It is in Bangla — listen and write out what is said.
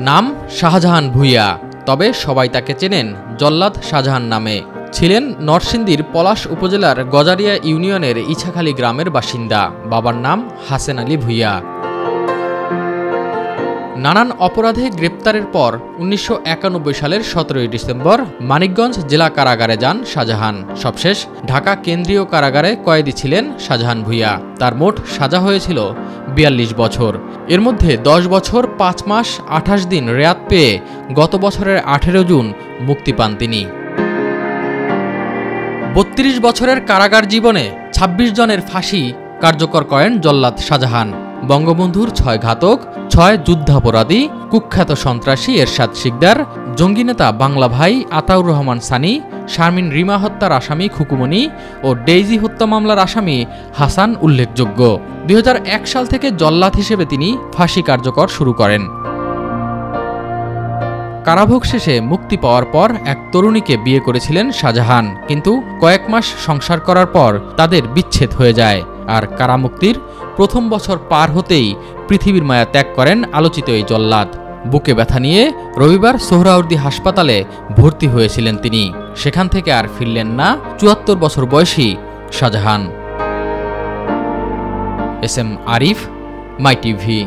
নাম শাহজাহান ভূঁইয়া, তবে সবাই তাকে চেনেন জল্লাদ শাহজাহান নামে। ছিলেন নরসিংদীর পলাশ উপজেলার গজারিয়া ইউনিয়নের ইছাখালী গ্রামের বাসিন্দা। বাবার নাম হাসেন আলী ভূঁইয়া। নানান অপরাধে গ্রেপ্তারের পর ১৯৯১ সালের ১৭ই ডিসেম্বর মানিকগঞ্জ জেলা কারাগারে যান শাহজাহান। সবশেষ ঢাকা কেন্দ্রীয় কারাগারে কয়েদি ছিলেন শাহজাহান ভূঁইয়া। তার মোট সাজা হয়েছিল ৪২ বছর। এর মধ্যে ১০ বছর ৫ মাস ২৮ দিন রেয়াত পেয়ে গত বছরের ১৮ জুন মুক্তি পান তিনি। ৩২ বছরের কারাগার জীবনে ২৬ জনের ফাঁসি কার্যকর করেন জল্লাদ শাহজাহান। বঙ্গবন্ধুর ৬ ঘাতক, ৬ যুদ্ধাপরাধী, কুখ্যাত সন্ত্রাসী এরশাদ শিকদার, জঙ্গি নেতা বাংলা ভাই আতাউর রহমান সানি, শারমিন রিমা হত্যার আসামি খুকুমনি ও ডেইজি হত্যা মামলার আসামি হাসান উল্লেখযোগ্য। ২০০১ সাল থেকে জল্লাদ হিসেবে তিনি ফাঁসি কার্যকর শুরু করেন। কারাভোগ শেষে মুক্তি পাওয়ার পর এক তরুণীকে বিয়ে করেছিলেন শাহজাহান, কিন্তু কয়েক মাস সংসার করার পর তাদের বিচ্ছেদ হয়ে যায়। আর কারামুক্তির প্রথম বছর পার হতেই পৃথিবীর মায়া ত্যাগ করেন আলোচিত এই জল্লাদ। বুকে ব্যথা নিয়ে রবিবার সোহরাওয়ার্দী হাসপাতালে ভর্তি হয়েছিলেন তিনি। সেখান থেকে আর ফিরলেন না ৭৪ বছর বয়সী শাহজাহান। এস এম আরিফ, মাই টিভি।